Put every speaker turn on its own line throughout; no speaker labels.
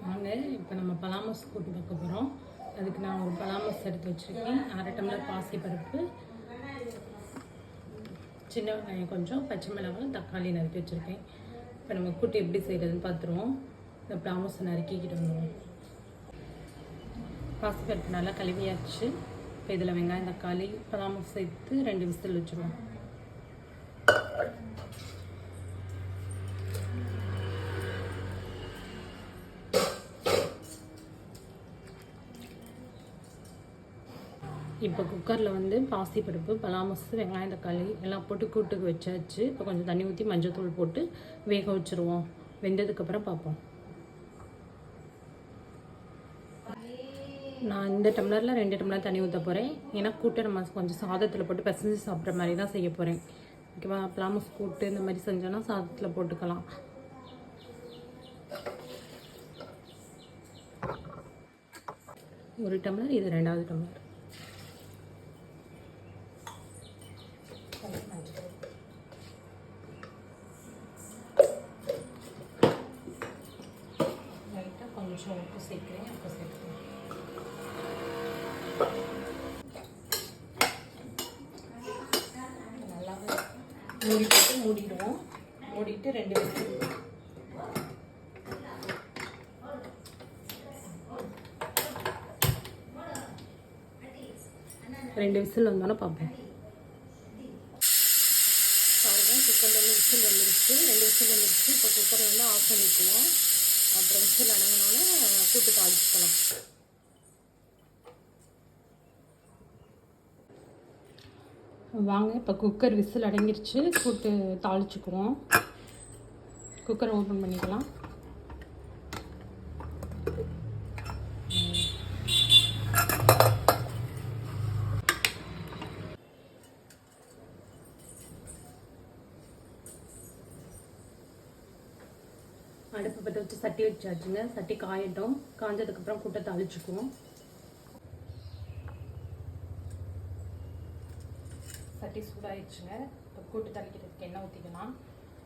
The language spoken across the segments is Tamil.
வாங்க இப்போ நம்ம பலாமஸ் கூட்டு வைக்க போகிறோம். அதுக்கு நான் ஒரு பலாமஸ் எடுத்து வச்சுருக்கேன். 1/2 டம்ளர் பாசிப்பருப்பு, சின்ன வெங்காயம் கொஞ்சம், பச்சை மிளகாய், தக்காளி நறுக்கி வச்சுருக்கேன். இப்போ நம்ம கூட்டு எப்படி செய்கிறதுன்னு பார்த்துருவோம். இந்த பலாமஸை நறுக்கிக்கிட்டு வந்துடுவோம். பாசிப்பருப்பு நல்லா கழுவியாச்சு. இப்போ இதில் வெங்காயம், தக்காளி, பலாமஸ் சேர்த்து 2 விசில் வச்சுருவோம். இப்போ குக்கரில் வந்து பாசிப்பருப்பு, பலாமஸ், வெங்காயம், தக்காளி எல்லாம் போட்டு கூட்டுக்கு வச்சாச்சு. இப்போ கொஞ்சம் தண்ணி ஊற்றி மஞ்சள்தூள் போட்டு வேக வச்சுருவோம். வெந்ததுக்கப்புறம் பார்ப்போம். நான் இந்த டம்ளரில் 2 டம்ளர் தண்ணி ஊற்ற போகிறேன். ஏன்னா கூட்டை நம்ம கொஞ்சம் சாதத்தில் போட்டு பிசைஞ்சு சாப்பிட்ற மாதிரி தான் செய்ய போகிறேன். ஓகேவா? பலாமஸ் கூட்டு இந்த மாதிரி செஞ்சோன்னா சாதத்தில் போட்டுக்கலாம். ஒரு டம்ளர், இது 2வது டம்ளர். லைட்டாக கொஞ்சம் உப்பு சேர்க்குறேன். உப்பு சேர்க்குறேன். நல்லா மூடி போட்டு மூடிடுவோம். மூடிட்டு 2 விசில். ரெண்டு விசில் வந்தோன்னே பார்ப்போம். பாருங்கள், குக்கரில் விசில் வந்துருச்சு. 2 விசில் வந்துருச்சு. இப்போ குக்கரை வந்து ஆஃப் பண்ணிக்குவோம். அப்புறம் விசில் அடங்கினோன்னே கூட்டு தாளிச்சுக்கலாம். வாங்க, இப்போ குக்கர் விசில் அடங்கிருச்சு. கூட்டு தாளிச்சுக்குவோம். குக்கரை ஓப்பன் பண்ணிக்கலாம். அடுப்பு பற்ற வச்சு சட்டி வச்சாச்சுங்க. சட்டி காயட்டும். காஞ்சதுக்கப்புறம் கூட்டை தாளிச்சுக்குவோம். சட்டி சூடாயிடுச்சுங்க. இப்போ கூட்டு தாளிக்கிறதுக்கு எண்ணெய் ஊற்றிக்கலாம்.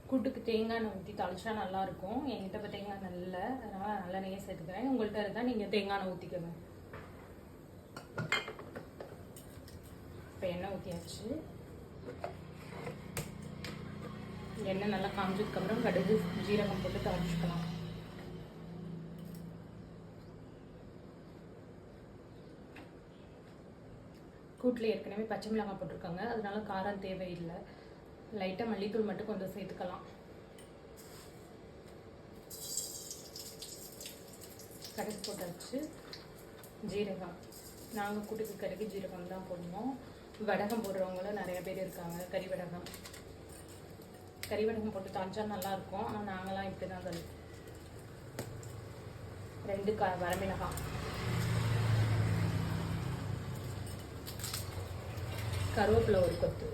கூட்டுக்கு தேங்காய் எண்ணெய் ஊற்றி தாளிச்சா நல்லாயிருக்கும். என்கிட்ட இப்போ தேங்காய் எண்ணெய் இல்லை, அதனால் நல்லெண்ணெயே சேர்த்துக்கிறேன். உங்கள்கிட்ட இருந்தால் நீங்கள் தேங்காய் எண்ணெய் ஊற்றிக்கோங்க. இப்போ எண்ணெய் ஊற்றியாச்சு. எண்ணெய் நல்லா காஞ்சதுக்கப்புறம் கடுகு, ஜீரகம் போட்டு தாளிச்சுக்கலாம். கூட்டில் ஏற்கனவே பச்சை மிளகாய் போட்டிருக்காங்க, அதனால காரம் தேவையில்லை. லைட்டாக மல்லித்தூள் மட்டும் கொஞ்சம் சேர்த்துக்கலாம். கடுகு போட்டாச்சு. ஜீரகம், நாங்கள் கூட்டுக்கு கடுகு ஜீரகம் தான் போடணும். வடகம் போடுறவங்களும் நிறைய பேர் இருக்காங்க. கறிவடகம் போட்டு தாளிச்சா நல்லாயிருக்கும். ஆனால் நாங்களாம் இப்படி தான் தள்ளி. 2 வரமிளகாய், கருவேப்பிலை ஒரு கொத்து,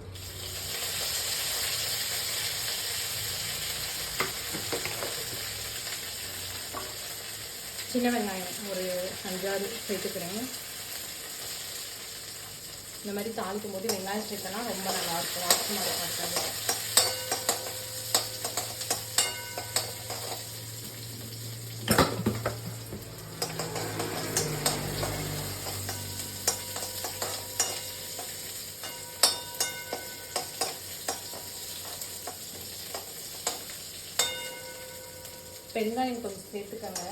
சின்ன வெங்காயம் ஒரு 5-6 சேர்த்துக்கிறேன். இந்த மாதிரி தாளிக்கும் போது வெங்காயம் சேர்த்தனா ரொம்ப நல்லாயிருக்கும். வாசமாக இருக்கும். வெங்காயம் கொஞ்சம் சேர்த்துக்கங்க.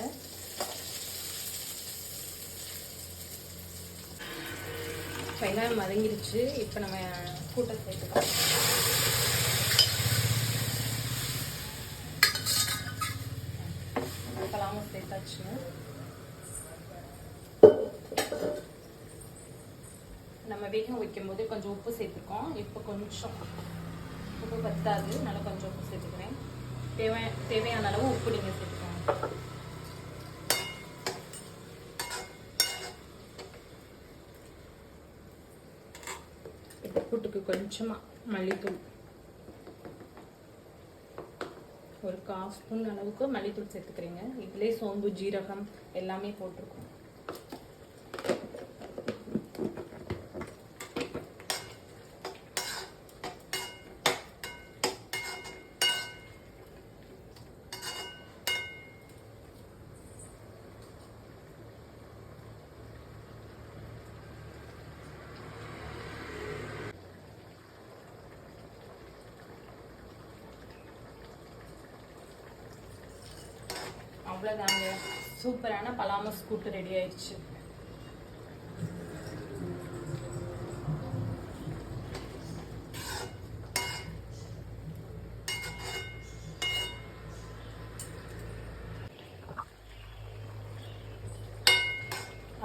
வெங்காயம் வதங்கிடுச்சு. இப்போ நம்ம கூட்டை சேர்த்துக்கலாம். பலாமஸ் சேர்த்தாச்சு. நம்ம வேக வைக்கும் போது கொஞ்சம் உப்பு சேர்த்துருக்கோம். இப்போ கொஞ்சம் உப்பு பத்தாது, நல்லா கொஞ்சம் உப்பு சேர்த்துக்கிறேன். தேவையான அளவு உப்பு நீங்கள் சேர்த்துக்கோங்க. இப்போ கூட்டுக்கு கொஞ்சமாக மல்லித்தூள், ஒரு 1/4 ஸ்பூன் அளவுக்கு மல்லித்தூள் சேர்த்துக்கிறீங்க. இதிலே சோம்பு, ஜீரகம் எல்லாமே போட்டிருக்கோம். அவ்வளோதாங்க, சூப்பரான பலாமஸ் கூட்டு ரெடி ஆயிடுச்சு.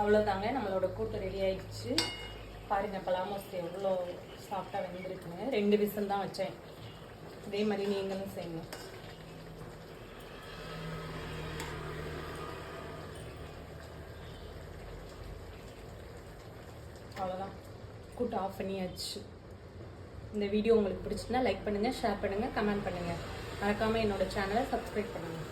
அவ்வளோதாங்க, நம்மளோட கூட்டு ரெடி ஆயிடுச்சு. பாருங்க பலாமஸ் எவ்வளோ சாஃப்டாக வெந்திருக்குங்க. 2 விசில் தான் வச்சேன். இதே மாதிரி நீங்களும் செய்யுங்க. அவ்வளோதான், கூட்டு ஆஃப் பண்ணியாச்சு. இந்த வீடியோ உங்களுக்கு பிடிச்சிருந்தா லைக் பண்ணுங்கள், ஷேர் பண்ணுங்கள், கமெண்ட் பண்ணுங்கள். மறக்காமல் என்னோட சேனலை சப்ஸ்கிரைப் பண்ணுங்கள்.